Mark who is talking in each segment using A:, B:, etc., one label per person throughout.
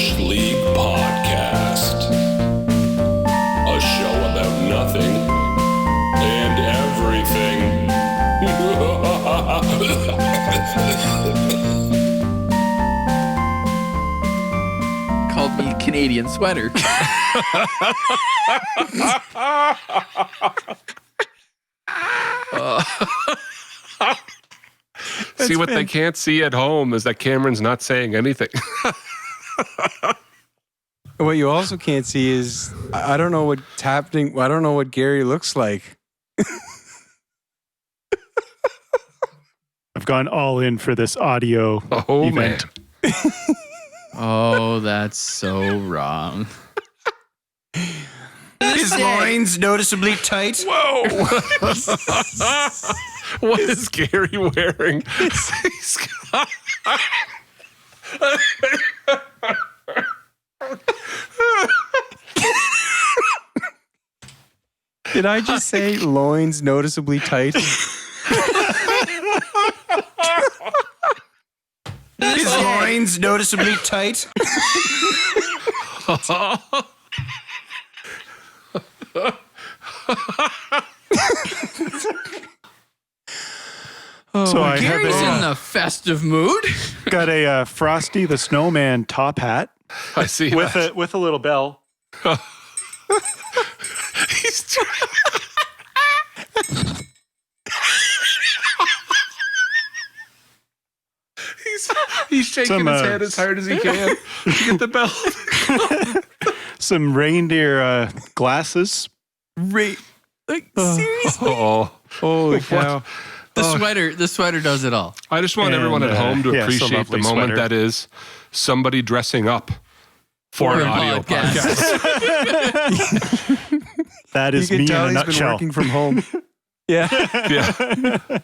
A: Bush League Podcast. A show about nothing and everything.
B: Called me Canadian sweater.
C: See, what they can't see at home is that Cameron's not saying anything.
D: What you also can't see is, I don't know what's happening. I don't know what Gary looks like.
E: I've gone all in for this audio event.
C: Man.
B: Oh, that's so wrong.
F: His loins noticeably tight.
C: Whoa! What is Gary wearing? He's got-
D: Did I just say loins noticeably tight?
F: His loins noticeably tight.
E: So I
B: Gary's
E: have
B: in the festive mood.
E: got a Frosty the Snowman top hat
C: I see
E: with
C: that.
E: a little bell.
C: He's He's shaking his head as hard as he can to get the bell.
E: Some reindeer glasses.
B: Seriously?
C: Oh,
D: Holy cow.
B: The sweater does it all.
C: I just want
E: And,
C: everyone at home to
E: yeah, it's a
C: appreciate the
E: lovely
C: moment
E: sweater.
C: that is somebody dressing up for an audio podcast.
E: That
D: You
E: is
D: can
E: me in
D: tell
E: a
D: he's been
E: nutshell.
D: working from home. Yeah.
C: Yeah.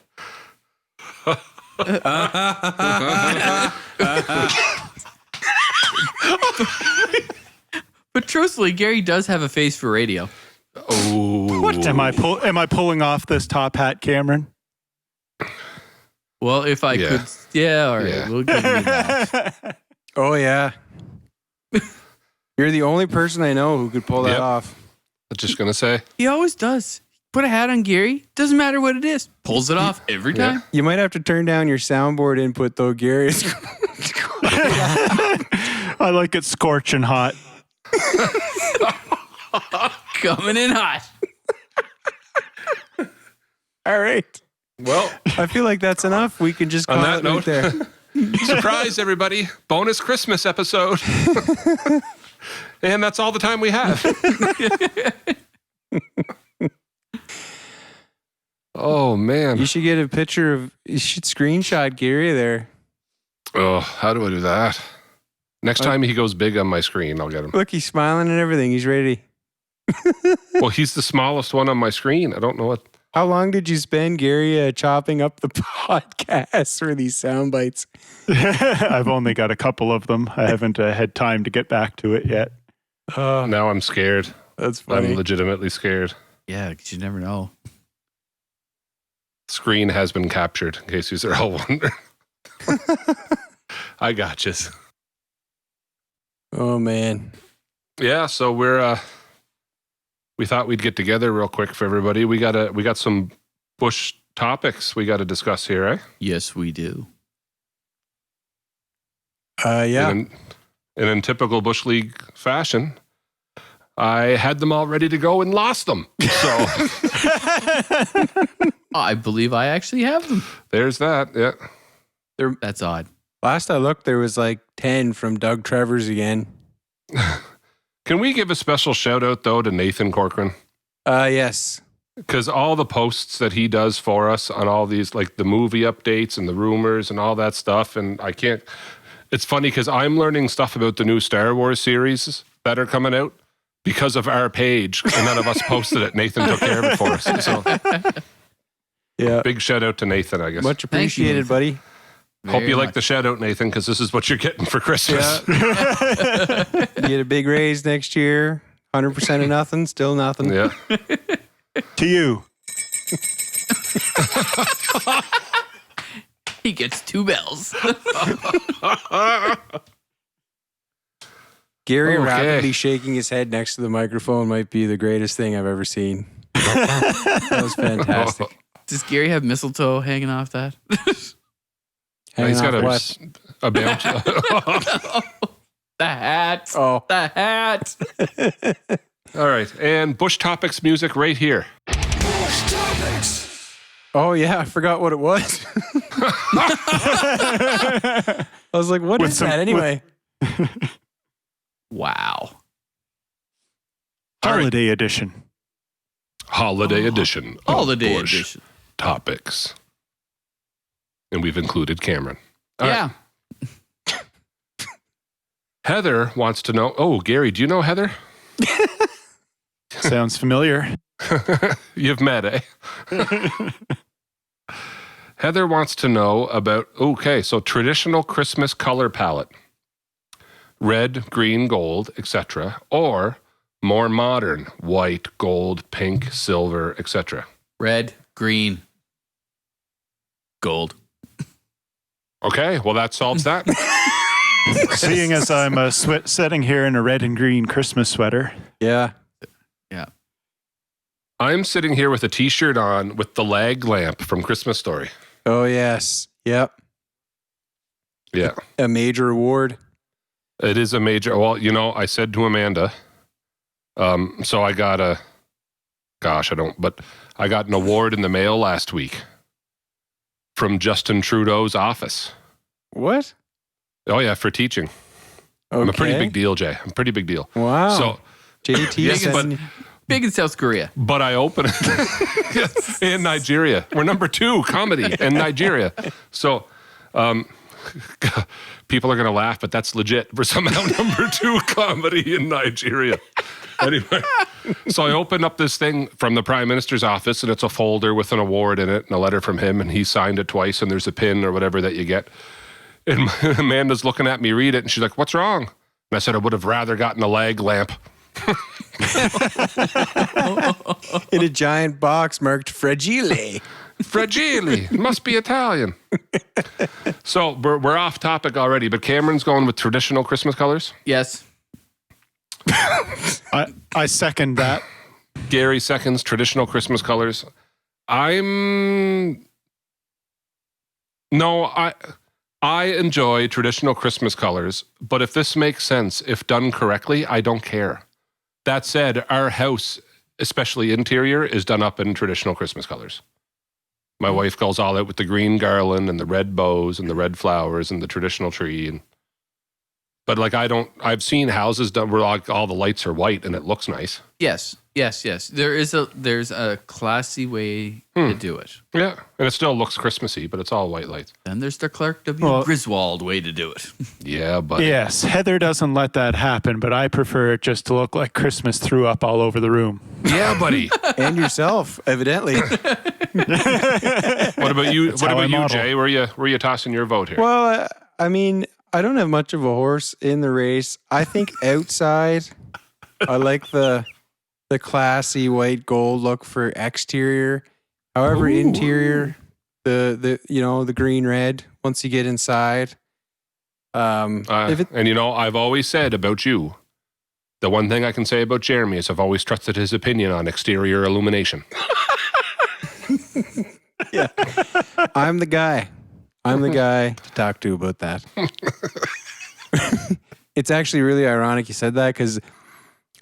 B: But truthfully, Gary does have a face for radio.
C: Oh.
E: Am I pulling off this top hat, Cameron?
B: Well, if I
C: Yeah.
B: could, yeah, all right,
C: Yeah.
B: we'll give you that.
D: Oh, yeah. You're the only person I know who could pull that
C: Yep.
D: off.
C: I'm just going to say.
B: He always does. Put a hat on Gary. Doesn't matter what it is. Pulls it off every
C: Yeah.
B: time.
D: You might have to turn down your soundboard input, though, Gary.
E: I like it scorching hot.
B: Coming in hot.
D: All right.
C: Well,
D: I feel like that's enough. We can just call
C: on that
D: it
C: note,
D: right there.
C: surprise, everybody. Bonus Christmas episode. And that's all the time we have. Oh, man.
D: You should get a picture of, you should screenshot Gary there.
C: Oh, how do I do that? Next time he goes big on my screen, I'll get him.
D: Look, he's smiling and everything. He's ready.
C: Well, he's the smallest one on my screen. I don't know what.
D: How long did you spend, Gary, chopping up the podcast for these sound bites?
E: I've only got a couple of them. I haven't had time to get back to it yet.
C: Now I'm scared.
D: That's funny.
C: I'm legitimately scared.
B: Yeah, because you never know.
C: Screen has been captured, in case you're all wondering. I got you.
D: Oh, man.
C: Yeah, so we thought we'd get together real quick for everybody. We got some Bush topics we got to discuss here, eh?
B: Yes, we do.
D: Yeah.
C: And in typical Bush League fashion, I had them all ready to go and lost them. So
B: I believe I actually have them.
C: there's that. Yeah.
B: That's odd.
D: Last I looked, there was like 10 from Doug Trevors again.
C: Can we give a special shout out though to Nathan Corcoran?
D: Yes.
C: Because all the posts that he does for us on all these, like the movie updates and the rumors and all that stuff. And I can't, it's funny because I'm learning stuff about the new Star Wars series that are coming out because of our page. And none of us posted it. Nathan took care of it for us. So
D: Yeah.
C: big shout out to Nathan, I guess.
D: Much
B: Thank you,
D: appreciated,
B: Nathan.
D: buddy.
C: Hope you
B: Very
C: like
B: much.
C: the shout out, Nathan, because this is what you're getting for Christmas.
D: Yeah. You get a big raise next year. 100% of nothing, still nothing.
C: Yeah.
E: To you.
B: He gets 2 bells.
D: Gary
C: Okay.
D: rapidly shaking his head next to the microphone might be the greatest thing I've ever seen. That was fantastic.
B: Does Gary have mistletoe hanging off that?
D: Hanging
C: He's got
D: off what?
C: a bounty.
B: The hat.
D: Oh.
B: The hat.
C: All right. And Bush Topics music right here.
D: Oh, yeah. I forgot what it was. I was like, what is that anyway?
B: Wow.
E: Holiday edition.
C: Holiday edition. of
B: Holiday
C: Bush
B: edition.
C: Topics. And we've included Cameron. All
B: Yeah.
C: right. Heather wants to know. Oh, Gary, do you know Heather?
E: Sounds familiar.
C: You've met, eh? Heather wants to know about, so traditional Christmas color palette. Red, green, gold, etc. Or more modern, white, gold, pink, silver, etc.
B: Red, green, gold.
C: Okay, well, that solves that.
E: Seeing as I'm sitting here in a red and green Christmas sweater.
D: Yeah.
C: I'm sitting here with a t-shirt on with the lag lamp from Christmas Story.
D: Oh, yes. Yep.
C: Yeah.
D: A major award.
C: It is a major, I said to Amanda, so I got I got an award in the mail last week from Justin Trudeau's office.
D: What?
C: Oh yeah, for teaching.
D: Okay.
C: I'm a pretty big deal, Jay. I'm a pretty big deal.
D: Wow.
C: So,
D: JT
C: yes,
D: sending-
B: Big in South Korea.
C: but I open it in Nigeria. We're number 2 comedy in Nigeria. So, people are going to laugh, but that's legit. We're somehow number 2 comedy in Nigeria. Anyway, so I opened up this thing from the Prime Minister's office, and it's a folder with an award in it and a letter from him, and he signed it twice, and there's a pin or whatever that you get. And Amanda's looking at me read it, and she's like, "What's wrong?" And I said, "I would have rather gotten a lag lamp."
D: in a giant box marked Fragile.
C: Fragile. Must be Italian. So we're off topic already, but Cameron's going with traditional Christmas colors.
B: Yes.
E: I second that.
C: Gary seconds traditional Christmas colors. I enjoy traditional Christmas colors, but if this makes sense, if done correctly, I don't care. That said, our house, especially interior, is done up in traditional Christmas colors. My wife goes all out with the green garland and the red bows and the red flowers and the traditional tree. But I've seen houses done where all the lights are white and it looks nice.
B: Yes. There's a classy way to do it.
C: Yeah, and it still looks Christmassy, but it's all white lights.
B: Then there's the Clark W. Griswold way to do it.
C: Yeah, but
E: Yes, Heather doesn't let that happen, but I prefer it just to look like Christmas threw up all over the room.
C: yeah, buddy.
D: And yourself, evidently.
C: What about you? What
E: how I
C: about you,
E: model.
C: Jay? Where you tossing your vote here?
D: Well, I mean, I don't have much of a horse in the race. I think outside, I like the classy white gold look for exterior. However, interior, the green red. Once you get inside, if it,
C: And I've always said about you, the one thing I can say about Jeremy is I've always trusted his opinion on exterior illumination.
D: yeah, I'm the guy. I'm the guy to talk to about that. It's actually really ironic you said that because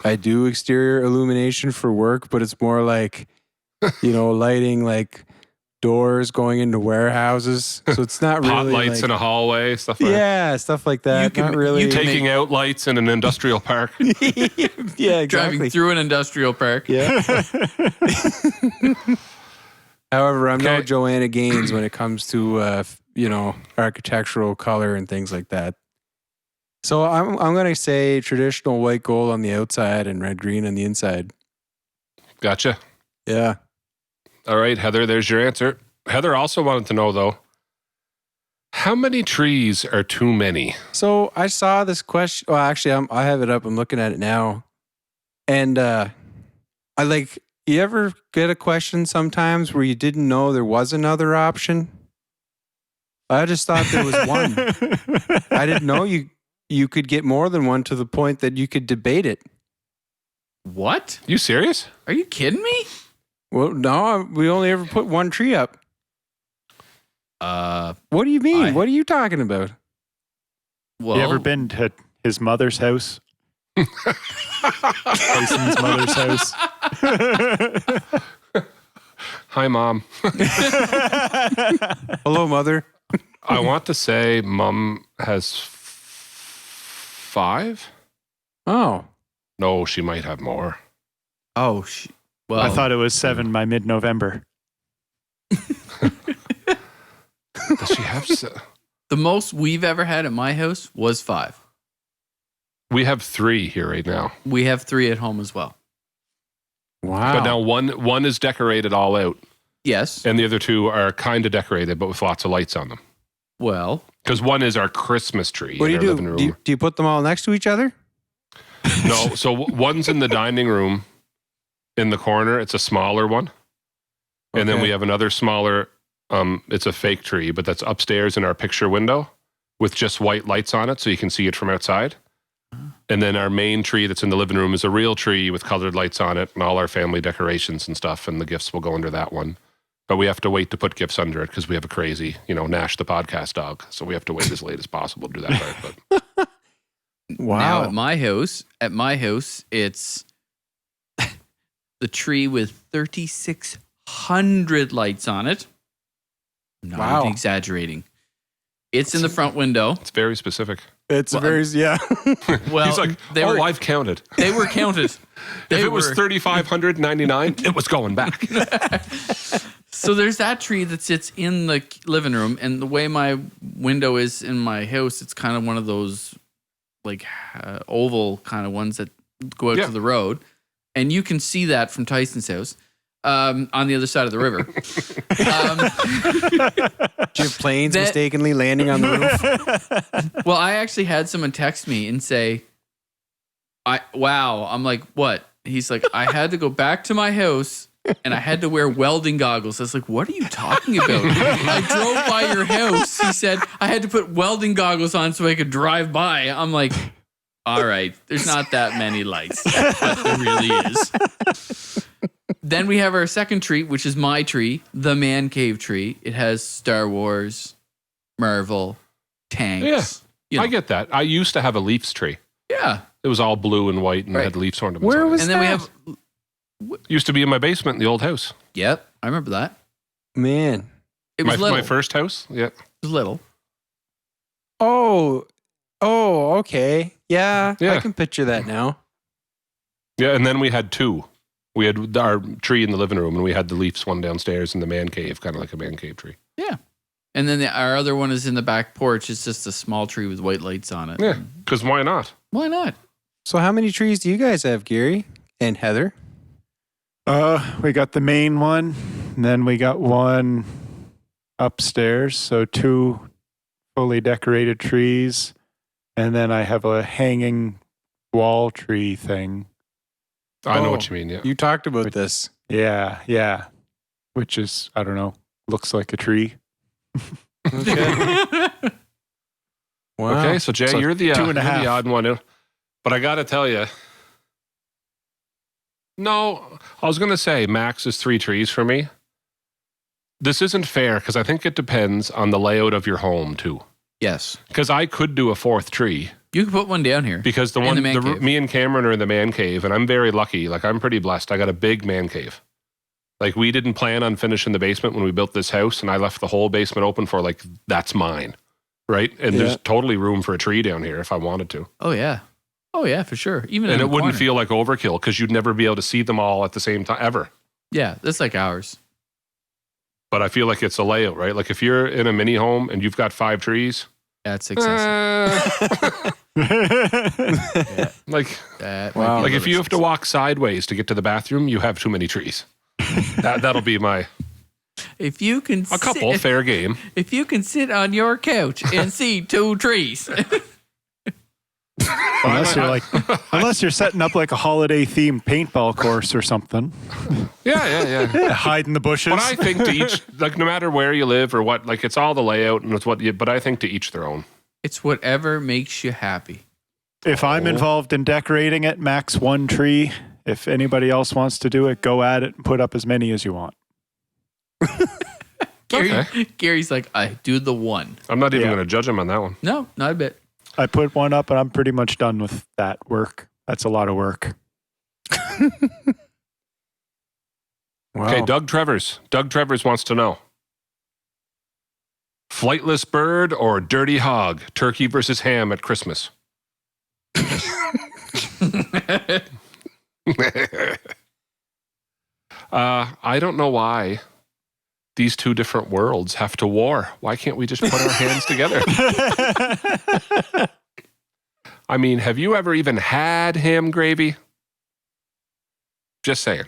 D: I do exterior illumination for work, but it's more like, lighting like doors going into warehouses. So it's not really
C: Hot lights in a hallway, stuff like that.
D: yeah, stuff like that.
B: can-
D: Not really.
B: you can
C: Taking out lights in an industrial park.
D: yeah, exactly.
B: Driving through an industrial park.
D: Yeah. However, I'm no
C: Okay.
D: Joanna Gaines when it comes to architectural color and things like that. So I'm gonna say traditional white gold on the outside and red green on the inside.
C: Gotcha.
D: Yeah.
C: All right, Heather, there's your answer. Heather also wanted to know, though, how many trees are too many?
D: So I saw this question. Well, actually, I have it up. I'm looking at it now, and You ever get a question sometimes where you didn't know there was another option? I just thought there was one. I didn't know you you could get more than one to the point that you could debate it.
B: What?
C: You serious?
B: Are you kidding me?
D: Well, no, we only ever put one tree up. What do you mean? What are you talking about?
B: Well,
E: You ever been to his mother's house? Tyson's mother's house.
C: Hi, Mom.
D: Hello, Mother.
C: I want to say Mom has 5.
D: Oh,
C: No, she might have more.
B: well,
E: I thought it was 7 by mid-November.
C: Does she have?
B: the most we've ever had at my house was 5.
C: We have 3 here right now.
B: We have 3 at home as well.
D: wow.
C: But now one is decorated all out,
B: Yes.
C: and the other 2 are kind of decorated, but with lots of lights on them.
B: Well,
C: Because one is our Christmas tree
D: What do
C: in
D: you
C: our
D: do?
C: living room.
D: Do you put them all next to each other?
C: No, so one's in the dining room in the corner. It's a smaller one. And then
D: Okay.
C: we have another smaller, it's a fake tree, but that's upstairs in our picture window with just white lights on it so you can see it from outside. And then our main tree that's in the living room is a real tree with colored lights on it and all our family decorations and stuff. And the gifts will go under that one. But we have to wait to put gifts under it because we have a crazy, Nash the podcast dog. So we have to wait as late as possible to do that part. But
D: Wow.
B: now at my house, it's the tree with 3,600 lights on it. I'm not even exaggerating. It's in the front window.
C: it's very specific.
D: It's
B: Well,
D: yeah.
B: Well,
C: He's like, I've counted.
B: They were counted.
C: If it was 3,599, it was going back.
B: So there's that tree that sits in the living room, and the way my window is in my house, it's kind of one of those like oval kind of ones that go out to the road, and you can see that from Tyson's house on the other side of the river.
D: Do you have planes mistakenly landing on the roof?
B: Well, I actually had someone text me and say, I'm like, what? He's like, I had to go back to my house and I had to wear welding goggles. I was like, what are you talking about? I drove by your house. He said, I had to put welding goggles on so I could drive by. I'm like, all right, there's not that many lights, but there really is. Then we have our second tree, which is my tree, the man cave tree. It has Star Wars, Marvel, tanks.
C: Yeah, I get that. I used to have a Leafs tree.
B: Yeah.
C: It was all blue and white and
B: Right.
C: had Leafs ornaments
D: Where
C: on
D: was
B: And then we
D: that?
B: have,
C: Used to be in my basement in the old house.
B: yep, I remember that.
D: Man.
B: It was
C: My
B: little.
C: first house. Yeah.
B: It was little.
D: Oh, okay. Yeah,
C: Yeah.
D: I can picture that now.
C: Yeah. And then we had 2. We had our tree in the living room and we had the Leafs one downstairs in the man cave, kind of like a man cave tree.
B: Yeah. And then our other one is in the back porch. It's just a small tree with white lights on it.
C: Yeah. Because why not?
B: Why not?
D: So how many trees do you guys have, Gary and Heather?
E: We got the main one, and then we got one upstairs, so 2 fully decorated trees, and then I have a hanging wall tree thing.
C: I know
D: Oh.
C: what you mean. Yeah.
D: You talked about this.
E: Yeah, which is, I don't know, looks like a tree.
D: Okay. Wow.
C: Okay. So Jay,
E: So
C: you're the
E: 2.5.
C: you're the odd one out. But I got to tell you, no, I was going to say max is 3 trees for me. This isn't fair because I think it depends on the layout of your home too.
B: Yes.
C: Because I could do a 4th tree
B: You can put one down here.
C: because the
B: In
C: one,
B: the man cave.
C: me and Cameron are in the man cave, and I'm very lucky. Like I'm pretty blessed. I got a big man cave. Like we didn't plan on finishing the basement when we built this house, and I left the whole basement open for like that's mine, right? And
D: Yeah.
C: there's totally room for a tree down here if I wanted to.
B: Oh, yeah. Oh, yeah, for sure. Even
C: And
B: in
C: it
B: the
C: wouldn't
B: corner.
C: feel like overkill because you'd never be able to see them all at the same time ever.
B: Yeah, that's like ours.
C: But I feel like it's a layout, right? Like if you're in a mini home and you've got 5 trees,
B: That's excessive.
C: like
B: That
D: Wow.
B: might be
C: like
B: a
C: if you
B: little
C: have to walk sideways to get to the bathroom, you have too many trees. That'll be my
B: If you can
C: a couple
B: sit,
C: fair game.
B: if you can sit on your couch and see 2 trees.
E: Unless you're setting up like a holiday themed paintball course or something.
C: Yeah.
E: Yeah, hide in the bushes.
C: But I think to each, like no matter where you live or what, like it's all the layout and it's what you, but I think to each their own.
B: It's whatever makes you happy.
E: If I'm involved in decorating it, max 1 tree. If anybody else wants to do it, go at it and put up as many as you want.
B: Gary's like, I do the one.
C: I'm not even going to judge him on that one.
B: No, not a bit.
E: I put one up and I'm pretty much done with that work. That's a lot of work.
D: Wow.
C: Okay, Doug Trevors. Doug Trevors wants to know. Flightless bird or dirty hog? Turkey versus ham at Christmas. I don't know why these two different worlds have to war. Why can't we just put our hands together? I mean, have you ever even had ham gravy? Just saying.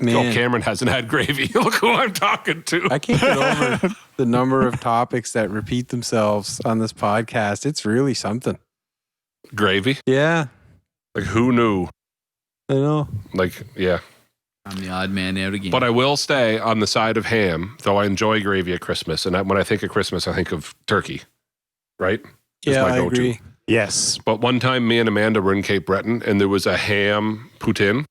D: Man,
C: Oh, Cameron hasn't had gravy. Look who I'm talking to.
D: I can't get over the number of topics that repeat themselves on this podcast. It's really something.
C: Gravy?
D: Yeah,
C: Like, who knew?
D: I know.
C: Like, yeah.
B: I'm the odd man out again.
C: But I will stay on the side of ham, though I enjoy gravy at Christmas. And when I think of Christmas, I think of turkey, right? That's
D: Yeah,
C: my
D: I
C: go-to.
D: agree.
E: Yes.
C: But one time, me and Amanda were in Cape Breton, and there was a ham poutine.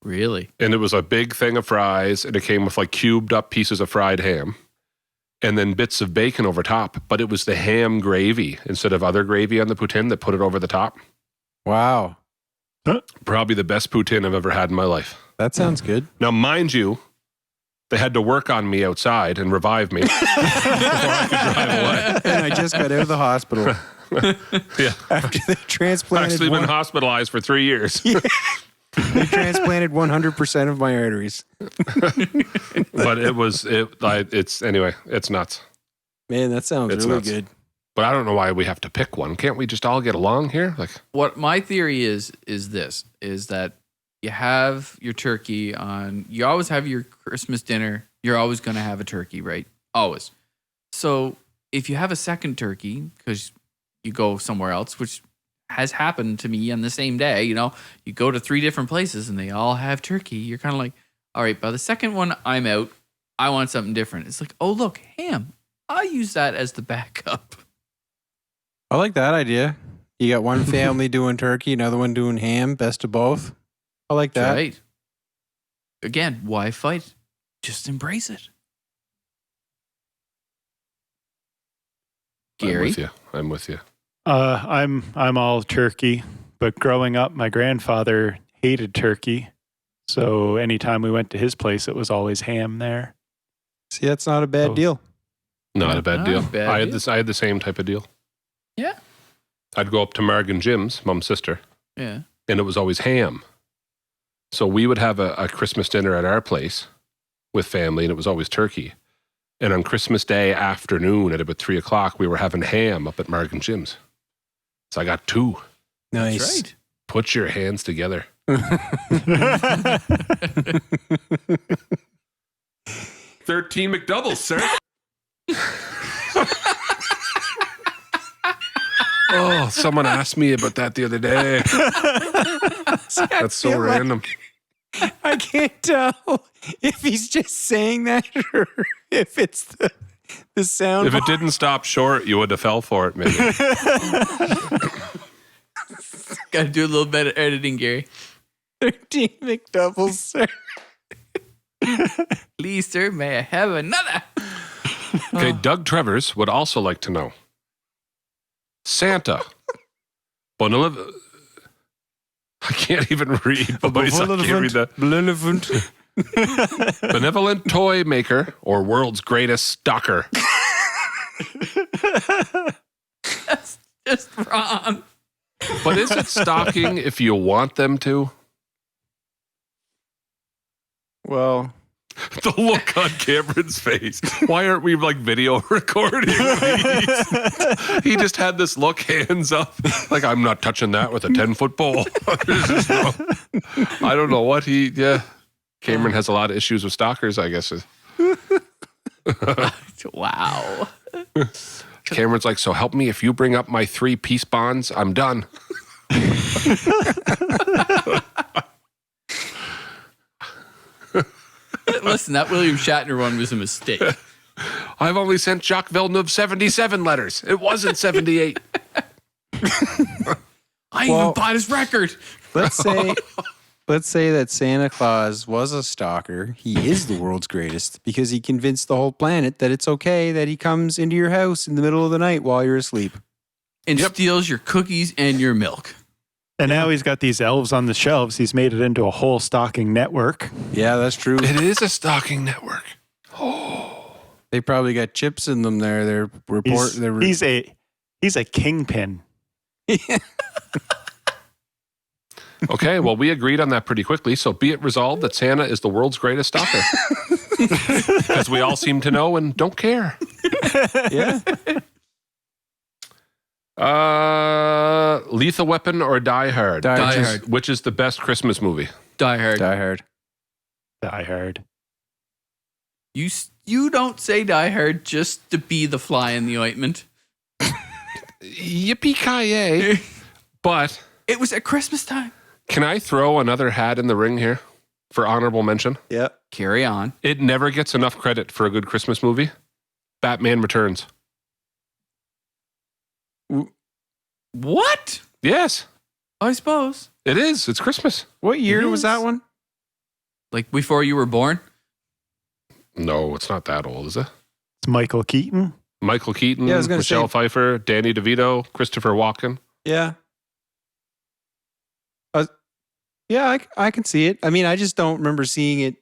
B: Really?
C: And it was a big thing of fries, and it came with like cubed up pieces of fried ham and then bits of bacon over top. But it was the ham gravy instead of other gravy on the poutine that put it over the top.
D: Wow,
C: Probably the best poutine I've ever had in my life.
D: that sounds good.
C: Now, mind you, they had to work on me outside and revive me before I could drive away.
D: And I just got out of the hospital
C: Yeah.
D: after they
C: I've
D: transplanted.
C: actually been hospitalized for 3 years.
D: They transplanted 100% of my arteries.
C: But it's nuts.
D: Man, that sounds
C: It's
D: really
C: nuts.
D: good.
C: But I don't know why we have to pick one. Can't we just all get along here? Like,
B: What my theory is that you have your turkey on, you always have your Christmas dinner. You're always going to have a turkey, right? Always. So if you have a second turkey, because you go somewhere else, which has happened to me on the same day, you go to 3 different places and they all have turkey. You're kind of like, all right, by the second one, I'm out. I want something different. It's like, oh, look, ham. I'll use that as the backup.
D: I like that idea. You got one family doing turkey, another one doing ham, best of both. I like that.
B: Right. Again, why fight? Just embrace it. Gary?
C: I'm with you.
E: I'm all turkey, but growing up, my grandfather hated turkey. So anytime we went to his place, it was always ham there.
D: See, that's not a bad deal.
C: Not a bad
B: Not
C: deal.
B: a bad
C: I had
B: deal.
C: I had the same type of deal.
B: Yeah.
C: I'd go up to Margan Jim's, Mum's sister,
B: Yeah.
C: and it was always ham. So we would have a Christmas dinner at our place with family, and it was always turkey. And on Christmas Day afternoon at about 3:00, we were having ham up at Margan Jim's. So I got 2.
D: Nice.
B: That's right.
C: Put your hands together. 13 McDoubles, sir. Oh, someone asked me about that the other day. That's so random.
D: I can't tell if he's just saying that or if it's the sound.
C: If it didn't stop short, you would have fell for it, maybe.
B: Got to do a little bit of editing, Gary.
D: 13 McDoubles, sir.
B: Please, sir, may I have another?
C: Okay, Doug Trevors would also like to know. Santa. I can't even read. Boys, I can't read that. Benevolent toy maker or world's greatest stalker?
B: That's just wrong.
C: But is it stalking if you want them to?
D: Well,
C: The look on Cameron's face. Why aren't we like video recording these? He just had this look, hands up, like I'm not touching that with a 10-foot pole. I don't know what Cameron has a lot of issues with stalkers, I guess.
B: Wow.
C: Cameron's like, so help me if you bring up my 3 peace bonds, I'm done.
B: Listen, that William Shatner one was a mistake.
C: I've only sent Jacques Villeneuve 77 letters. It wasn't 78.
B: I even bought his record.
D: Let's say that Santa Claus was a stalker. He is the world's greatest because he convinced the whole planet that it's okay that he comes into your house in the middle of the night while you're asleep.
B: And steals your cookies and your milk.
E: And now he's got these elves on the shelves. He's made it into a whole stalking network.
D: Yeah, that's true.
C: It is a stalking network.
D: They probably got chips in them there.
E: He's a kingpin.
C: Okay, well, we agreed on that pretty quickly. So be it resolved that Santa is the world's greatest stalker. Because we all seem to know and don't care.
D: Yeah.
C: Lethal Weapon or Die Hard?
B: Die Hard.
C: Which is the best Christmas movie?
B: Die Hard.
D: Die Hard.
E: Die Hard.
B: You don't say Die Hard just to be the fly in the ointment.
C: Yippee-ki-yay. But
B: It was at Christmas time.
C: can I throw another hat in the ring here for honorable mention?
D: Yeah.
B: Carry on.
C: It never gets enough credit for a good Christmas movie. Batman Returns.
B: What?
C: Yes,
B: I suppose.
C: it is. It's Christmas.
D: What year
B: It
D: was
B: is.
D: that one?
B: Like before you were born?
C: No, it's not that old, is it?
E: It's Michael Keaton.
C: Michael Keaton,
D: Yeah, I was gonna
C: Michelle
D: say-
C: Pfeiffer, Danny DeVito, Christopher Walken.
D: Yeah. Yeah, I can see it. I mean, I just don't remember seeing it.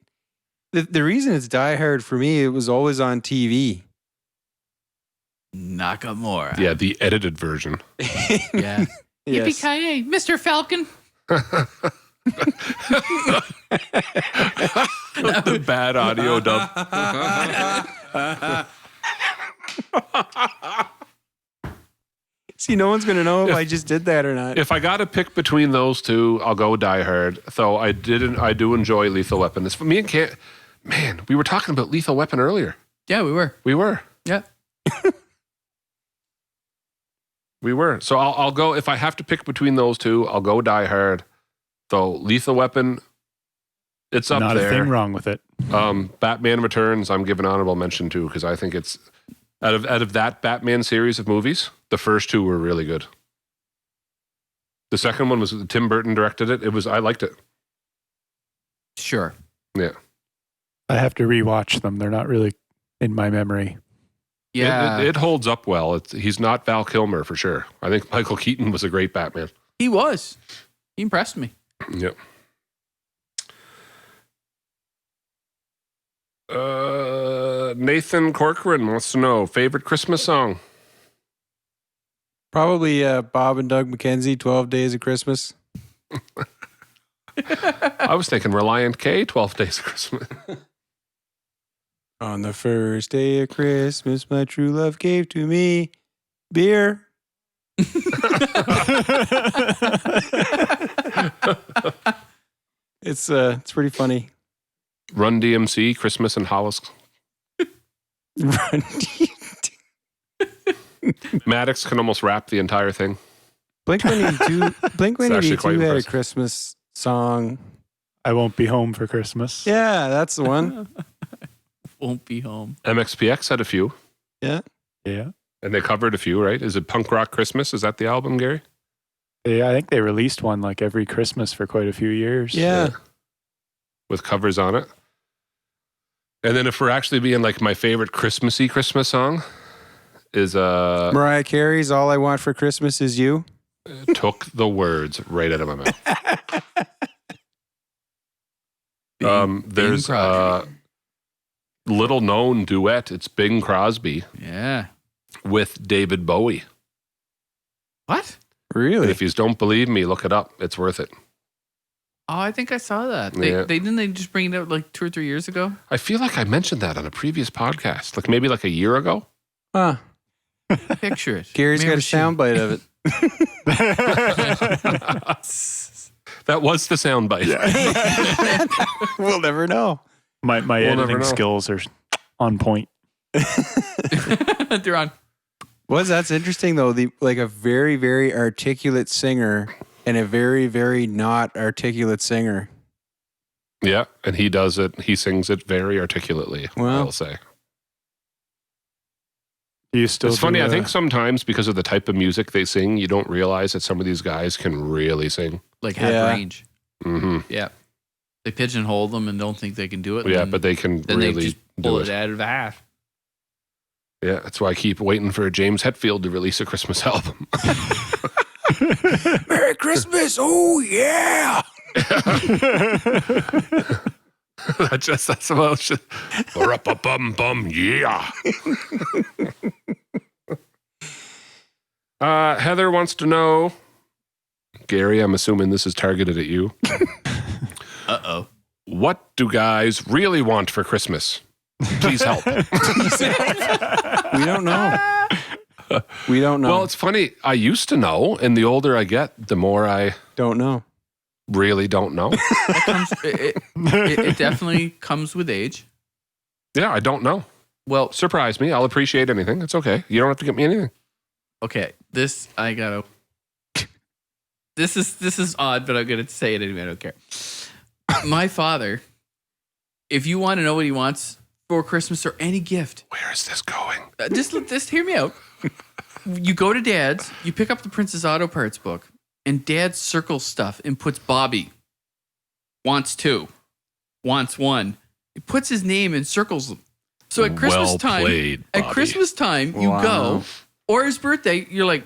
D: The reason it's Die Hard for me, it was always on TV.
B: Nakamura.
C: Yeah, the edited version.
B: Yeah.
D: Yes.
B: Yippee-ki-yay, Mr. Falcon.
C: The bad audio dub.
D: See, no one's going to know if I just did that or not.
C: If I got to pick between those two, I'll go Die Hard. Though I do enjoy Lethal Weapon. It's for me and Cam. Man, we were talking about Lethal Weapon earlier.
B: Yeah, we were.
C: We were.
B: Yeah.
C: We were. So I'll go, if I have to pick between those two, I'll go Die Hard. Though Lethal Weapon, it's up
E: Not
C: there.
E: a thing wrong with it.
C: Batman Returns, I'm giving honorable mention to because I think it's out of that Batman series of movies, the first two were really good. The second one was Tim Burton directed it. I liked it.
B: Sure.
C: Yeah.
E: I have to rewatch them. They're not really in my memory.
B: Yeah.
C: It holds up well. He's not Val Kilmer for sure. I think Michael Keaton was a great Batman.
B: He was. He impressed me.
C: Yep. Nathan Corcoran wants to know favorite Christmas song.
D: Probably Bob and Doug McKenzie, 12 Days of Christmas.
C: I was thinking Reliant K, 12 Days of Christmas.
D: On the first day of Christmas, my true love gave to me beer. It's pretty funny.
C: Run DMC, Christmas and Hollis. Maddox can almost rap the entire thing.
D: Blink-182 had a
C: impressive.
D: Christmas song.
E: I won't be home for Christmas.
D: Yeah, that's the one.
B: Won't be home.
C: MXPX had a few,
D: Yeah.
E: Yeah.
C: and they covered a few, right? Is it Punk Rock Christmas? Is that the album, Gary?
E: I think they released one like every Christmas for quite a few years.
D: Yeah.
C: With covers on it. And then if we're actually being like my favorite Christmassy Christmas song is
D: Mariah Carey's All I Want for Christmas Is You.
C: took the words right out of my mouth. There's
B: Bing
C: a
B: Crosby.
C: little known duet. It's Bing Crosby
B: Yeah.
C: with David Bowie.
B: What?
D: Really?
C: If you don't believe me, look it up. It's worth it.
B: Oh, I think I saw that.
C: Yeah.
B: They didn't they just bring it out like 2 or 3 years ago?
C: I feel like I mentioned that on a previous podcast, like maybe like a year ago.
D: Huh.
B: Picture it.
D: Gary's got a
B: Maybe she-
D: soundbite of it.
C: That was the soundbite.
D: We'll never know.
E: My
C: We'll never
E: editing
C: know.
E: skills are on point.
B: They're on.
D: That's interesting though. A very, very articulate singer and a very, very not articulate singer.
C: Yeah, and he does it. He sings it very articulately,
D: Wow.
C: I'll say.
E: Do you still?
C: It's funny. I think sometimes because of the type of music they sing, you don't realize that some of these guys can really sing.
B: Like have
D: Yeah.
B: range.
C: Mm-hmm.
B: Yeah. They pigeonhole them and don't think they can do it.
C: Yeah,
B: and
C: but they can
B: then they
C: really
B: just pull
C: do
B: it
C: it.
B: out of the hat.
C: Yeah, that's why I keep waiting for James Hetfield to release a Christmas album.
D: Merry Christmas! Oh yeah!
C: That's about shit. Bum, yeah. Heather wants to know, Gary, I'm assuming this is targeted at you.
B: Uh-oh.
C: What do guys really want for Christmas? Please help.
D: We don't know. We don't know.
C: Well, it's funny. I used to know, and the older I get, the more I
D: don't know.
C: really don't know.
B: It definitely comes with age.
C: Yeah, I don't know.
B: Well,
C: Surprise me. I'll appreciate anything. It's okay. You don't have to get me anything.
B: okay. This is odd, but I'm gonna say it anyway. I don't care. My father, if you want to know what he wants for Christmas or any gift,
C: Where is this going?
B: just hear me out. You go to Dad's, you pick up the Princess Auto Parts book, and Dad circles stuff and puts Bobby. Wants 2. Wants 1. He puts his name and circles them. So at Christmas time,
C: played,
B: at
C: Bobby.
B: Christmas time, you go, or his birthday, you're like,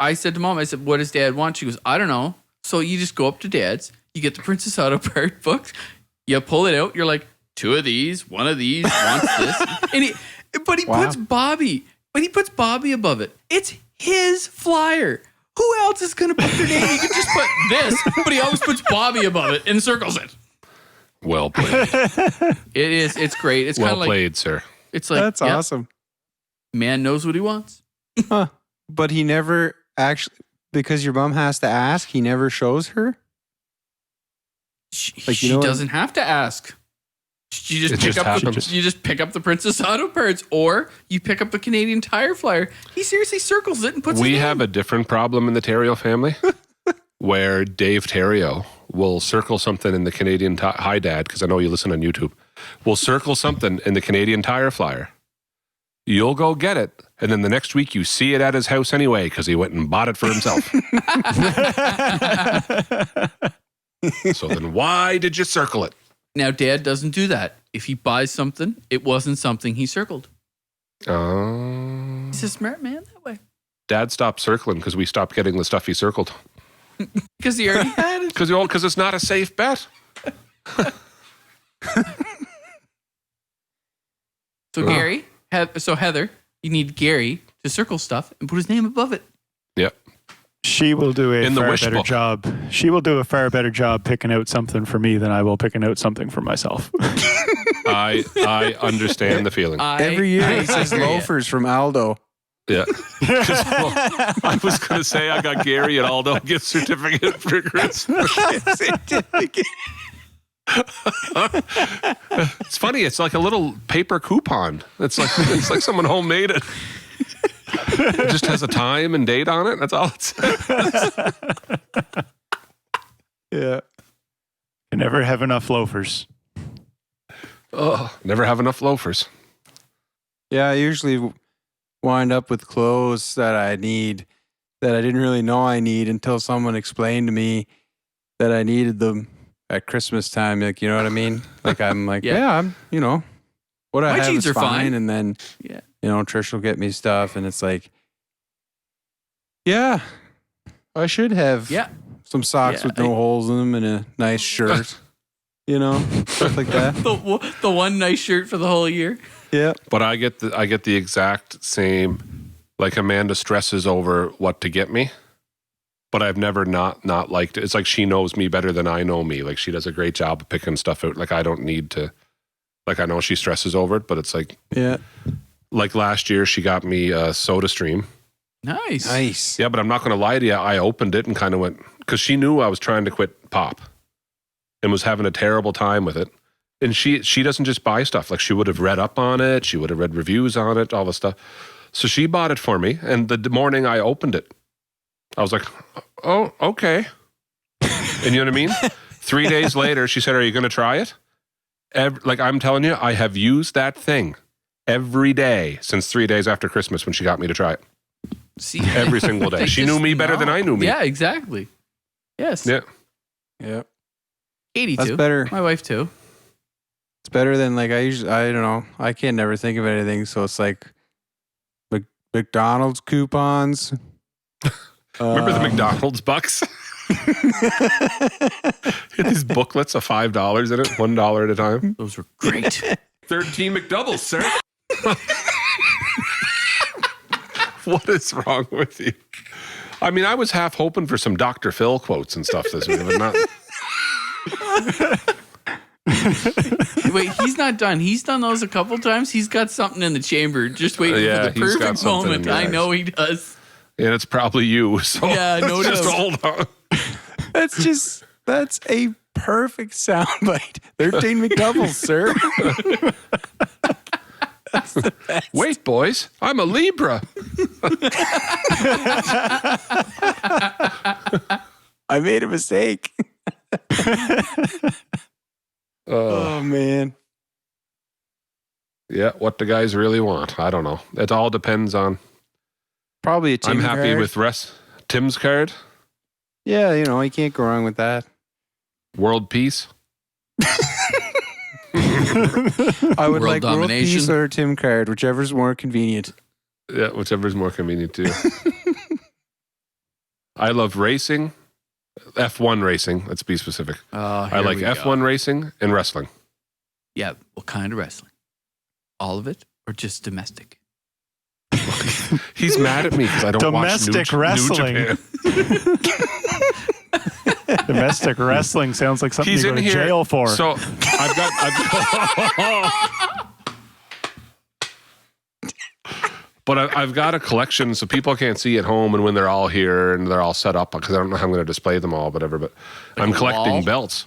B: I said to Mom, I said, what does Dad want? She goes, I don't know. So you just go up to Dad's, you get the Princess Auto Part book, you pull it out, you're like, 2 of these, 1 of these, wants this. And he puts Bobby, but he puts Bobby above it. It's his flyer. Who else is going to put their name? He could just put this, but he always puts Bobby above it and circles it.
C: Well played.
B: It's great. It's kind
C: Well
B: of like,
C: played, sir.
B: it's like,
D: That's
B: yeah,
D: awesome.
B: man knows what he wants.
D: Huh. But he never actually, because your mom has to ask, he never shows her. Like,
B: She
D: you know what-
B: doesn't have to ask. You just
C: It
B: pick
C: just
B: up
C: happens.
B: you just pick up the Princess Auto Parts, or you pick up the Canadian Tire flyer. He seriously circles it and puts.
C: We
B: his
C: have
B: name.
C: a different problem in the Theriault family where Dave Theriault will circle something in the Canadian Tire. Hi, Dad, because I know you listen on YouTube. Will circle something in the Canadian Tire flyer. You'll go get it, and then the next week you see it at his house anyway because he went and bought it for himself. So then why did you circle it?
B: Now, Dad doesn't do that. If he buys something, it wasn't something he circled. He's a smart man that way.
C: Dad stopped circling because we stopped getting the stuff he circled.
B: Because he already had it.
C: Because it's not a safe bet.
B: So Gary, Heather, you need Gary to circle stuff and put his name above it.
C: Yep.
E: She will do a
C: In the
E: far
C: wish
E: better
C: book.
E: job. She will do a far better job picking out something for me than I will picking out something for myself.
C: I understand the feeling.
D: Every year
B: I
D: he says
B: hear ya.
D: loafers from Aldo.
C: Yeah. 'Cause, well, I was going to say I got Gary and Aldo a gift certificate for Christmas. It's funny. It's like a little paper coupon. It's like someone homemade it. It just has a time and date on it. That's all it says.
D: Yeah.
E: You never have enough loafers.
C: Oh, never have enough loafers.
D: Yeah, I usually wind up with clothes that I need that I didn't really know I need until someone explained to me that I needed them at Christmas time. Like, you know what I mean? Like, I'm like,
B: Yeah.
D: yeah, I'm, what I
B: My
D: have
B: jeans
D: is
B: are
D: fine.
B: fine.
D: And then,
B: Yeah.
D: Trish will get me stuff. And it's like, yeah, I should have
B: Yeah.
D: some socks
B: Yeah,
D: with no holes in them and a nice shirt, stuff like that.
B: The one nice shirt for the whole year.
D: Yeah.
C: But I get the exact same. Like Amanda stresses over what to get me, but I've never not liked it. It's like she knows me better than I know me. Like she does a great job of picking stuff out. Like I don't need to. Like I know she stresses over it, but it's like
D: Yeah.
C: like last year she got me a Soda Stream.
B: Nice.
D: Nice.
C: Yeah, but I'm not going to lie to you. I opened it and kind of went because she knew I was trying to quit pop and was having a terrible time with it. And she doesn't just buy stuff. Like she would have read up on it. She would have read reviews on it, all the stuff. So she bought it for me. And the morning I opened it, I was like, oh, okay. And you know what I mean? 3 days later, she said, are you going to try it? Like I'm telling you, I have used that thing every day since 3 days after Christmas when she got me to try it.
B: See,
C: Every single day. She knew me better than I knew me.
B: Yeah, exactly. Yes.
C: Yeah.
D: Yep.
B: Katie
D: That's
B: too.
D: better.
B: My wife too.
D: It's better than like I don't know. I can't never think of anything. So it's like McDonald's coupons.
C: Remember the McDonald's bucks? Had these booklets of $5 in it, $1 at a time.
B: Those were great.
C: 13 McDoubles, sir. What is wrong with you? I mean, I was half hoping for some Dr. Phil quotes and stuff this week, but not.
B: Wait, he's not done. He's done those a couple times. He's got something in the chamber, just waiting
C: Yeah,
B: for the
C: he's got
B: perfect
C: something
B: moment.
C: in
B: I
C: there.
B: know he does.
C: And it's probably you. So
B: Yeah, no
C: just
B: doubt.
C: hold on.
D: That's a perfect soundbite. 13 McDoubles, sir.
C: Wait, boys, I'm a Libra.
D: I made a mistake. Oh man.
C: Yeah, what the guys really want. I don't know. It all depends on.
D: Probably a Tim
C: I'm happy
D: card.
C: with Tim's card.
D: Yeah, you can't go wrong with that.
C: World peace.
D: I would
B: World
D: like world
B: domination.
D: peace or Tim card, whichever's more convenient.
C: Yeah, whichever's more convenient to you. I love racing. F1 racing, let's be specific. I like F1 racing and wrestling.
B: Yeah, what kind of wrestling? All of it or just domestic?
C: He's mad at me because I don't
E: Domestic
C: watch New
E: wrestling.
C: Japan.
E: Domestic wrestling sounds like something
C: He's
E: you
C: in
E: go to
C: here.
E: jail for.
C: So I've got a collection so people can't see at home and when they're all here and they're all set up because I don't know how I'm going to display them all, whatever. But I'm
B: a
C: collecting
B: wall?
C: belts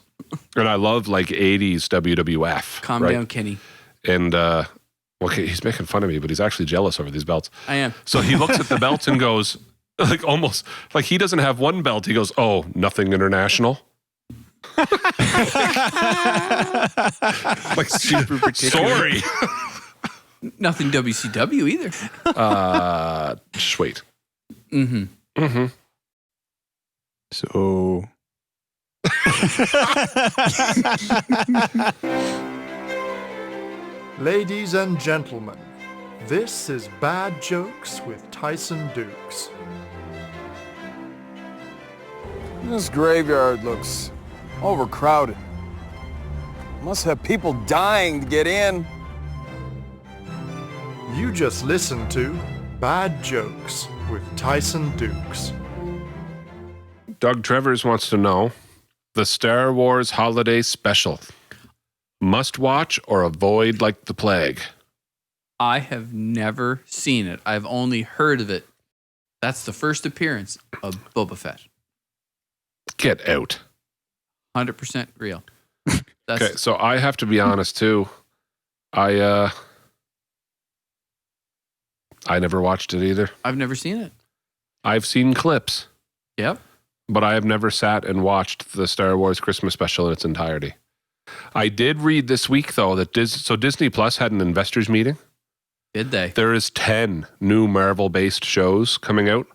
C: and I love like 80s WWF.
B: Calm
C: right?
B: down, Kenny.
C: And okay, he's making fun of me, but he's actually jealous over these belts.
B: I am.
C: So he looks at the belts and goes, like almost like he doesn't have one belt. He goes, "Oh, nothing international." Like super particular. Sorry.
B: Nothing WCW either.
C: Just wait.
D: So
G: Ladies and gentlemen, this is Bad Jokes with Tyson Dukes.
H: This graveyard looks overcrowded. Must have people dying to get in.
G: You just listened to Bad Jokes with Tyson Dukes.
C: Doug Trevors wants to know the Star Wars Holiday Special. Must watch or avoid like the plague.
B: I have never seen it. I've only heard of it. That's the first appearance of Boba Fett.
C: Get out.
B: 100% real. That's
C: Okay, so I have to be honest too. I never watched it either.
B: I've never seen it.
C: I've seen clips,
B: Yep.
C: but I have never sat and watched the Star Wars Christmas special in its entirety. I did read this week though that Disney Plus had an investors meeting.
B: Did they?
C: There is 10 new Marvel-based shows coming out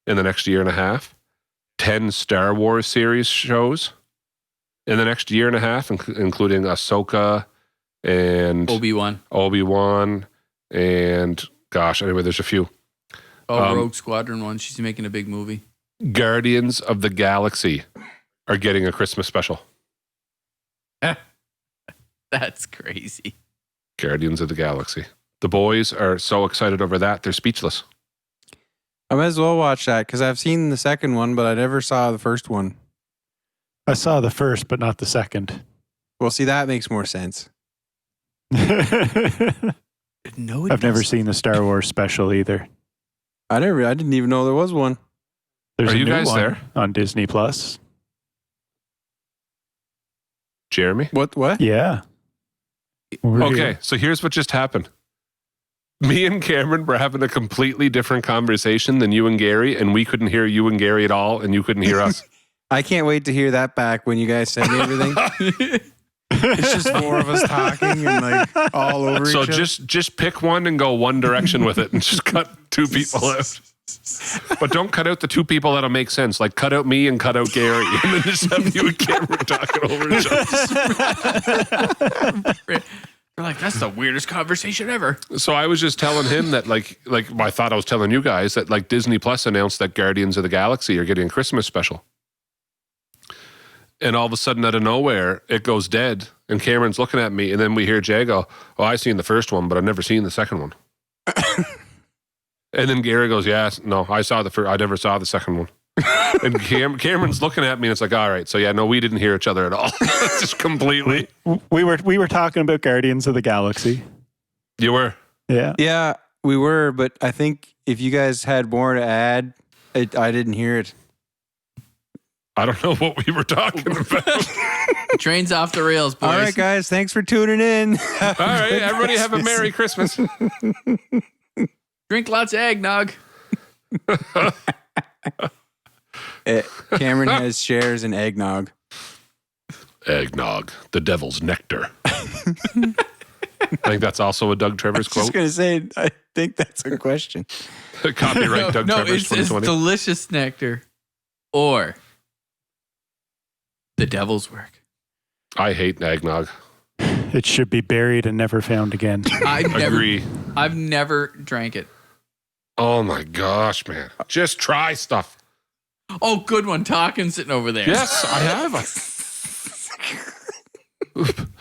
C: in the next year and a half. 10 Star Wars series shows in the next year and a half, including Ahsoka and
B: Obi-Wan.
C: And gosh, anyway, there's a few.
B: Rogue Squadron 1. She's making a big movie.
C: Guardians of the Galaxy are getting a Christmas special.
B: That's crazy.
C: Guardians of the Galaxy. The boys are so excited over that, they're speechless.
D: I might as well watch that because I've seen the second one, but I never saw the first one.
E: I saw the first, but not the second.
D: Well, see, that makes more sense.
E: I've
B: No,
E: never seen the Star Wars special either.
D: I didn't even know there was one.
E: There's
C: Are
E: a
C: you
E: new
C: guys
E: one
C: there?
E: on Disney Plus.
C: Jeremy?
D: What?
E: Yeah. We're
C: Okay,
E: here.
C: so here's what just happened. Me and Cameron were having a completely different conversation than you and Gary, and we couldn't hear you and Gary at all, and you couldn't hear us.
D: I can't wait to hear that back when you guys send me everything. It's just four of us talking and like all over
C: So
D: each other.
C: just pick one and go one direction with it and just cut two people out. But don't cut out the two people that'll make sense. Like cut out me and cut out Gary and then just have you and Cameron talking over each other.
B: They're like, that's the weirdest conversation ever.
C: So I was just telling him that like I thought I was telling you guys that like Disney Plus announced that Guardians of the Galaxy are getting a Christmas special. And all of a sudden out of nowhere, it goes dead. And Cameron's looking at me and then we hear Jay go, oh, I seen the first one, but I've never seen the second one. And then Gary goes, yeah, no, I saw the first, I never saw the second one. And Cameron's looking at me and it's like, all right, so yeah, no, we didn't hear each other at all. Just completely.
E: We were talking about Guardians of the Galaxy.
C: You were?
E: Yeah.
D: Yeah, we were, but I think if you guys had more to add, I didn't hear it.
C: I don't know what we were talking about.
B: Train's off the rails, boys.
D: All right, guys, thanks for tuning in.
C: All right, everybody have a Merry Christmas.
B: Drink lots of eggnog.
D: Cameron has shares in eggnog.
C: Eggnog, the devil's nectar. I think that's also a Doug Travers
D: I was
C: quote.
D: just gonna say, I think that's a question.
C: Copyright Doug Travers
B: it's
C: 2020.
B: delicious nectar. Or the devil's work.
C: I hate eggnog.
E: It should be buried and never found again.
C: Agree.
B: I've never drank it.
C: Oh my gosh, man. Just try stuff.
B: Oh, good one. Talking sitting over there.
C: Yes, I have.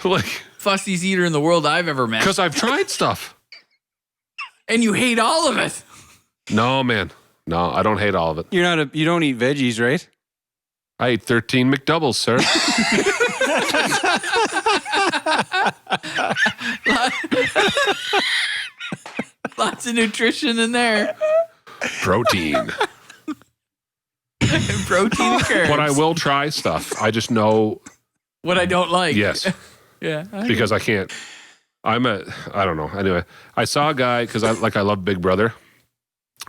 C: Like,
B: Fussiest eater in the world I've ever met.
C: because I've tried stuff.
B: And you hate all of it.
C: No, man. No, I don't hate all of it.
D: You don't eat veggies, right?
C: I ate 13 McDoubles, sir.
B: Lots of nutrition in there.
C: Protein.
B: Protein and carbs.
C: But I will try stuff. I just know,
B: What I don't like.
C: yes,
B: Yeah.
C: because I can't. I don't know. Anyway, I saw a guy, because I love Big Brother.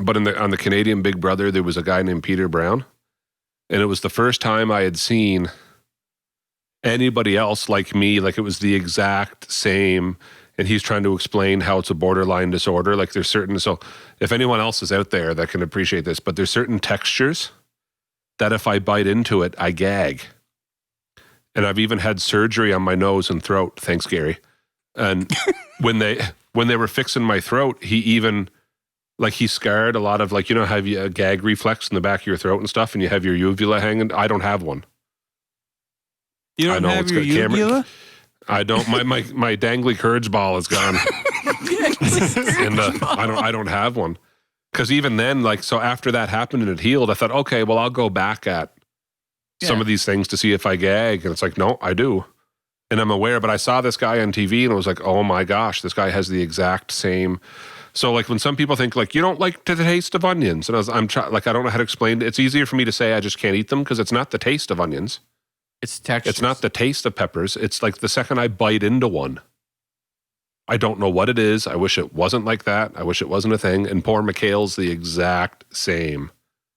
C: But on the Canadian Big Brother, there was a guy named Peter Brown. And it was the first time I had seen anybody else like me, like it was the exact same. And he's trying to explain how it's a borderline disorder. Like there's certain, so if anyone else is out there that can appreciate this, but there's certain textures that if I bite into it, I gag. And I've even had surgery on my nose and throat. Thanks, Gary. And when they were fixing my throat, he even, like he scarred a lot of, like, you know, have you a gag reflex in the back of your throat and stuff, and you have your uvula hanging. I don't have one.
D: You don't have your uvula?
C: I don't. My dangly courage ball is gone, and I don't have one. Because even then, like, so after that happened and it healed, I thought, okay, well, I'll go back at some of these things to see if I gag, and it's like, no, I do, and I'm aware. But I saw this guy on TV, and I was like, oh my gosh, this guy has the exact same. So like when some people think like you don't like the taste of onions, and I don't know how to explain it. It's easier for me to say I just can't eat them because it's not the taste of onions.
B: It's texture.
C: It's not the taste of peppers. It's like the second I bite into one, I don't know what it is. I wish it wasn't like that. I wish it wasn't a thing. And poor McHale's the exact same.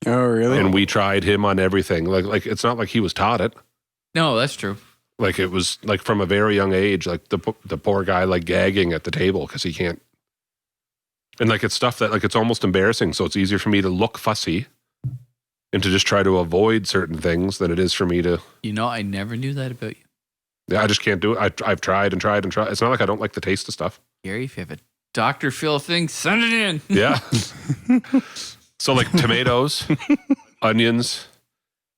D: Oh, really?
C: And we tried him on everything. Like it's not like he was taught it.
B: No, that's true.
C: Like it was like from a very young age, like the poor guy like gagging at the table because he can't. And like it's stuff that like it's almost embarrassing. So it's easier for me to look fussy and to just try to avoid certain things than it is for me to.
B: You know, I never knew that about you.
C: Yeah, I just can't do it. I've tried and tried and tried. It's not like I don't like the taste of stuff.
B: Gary, if you have a Dr. Phil thing, send it in.
C: Yeah. So like tomatoes, onions,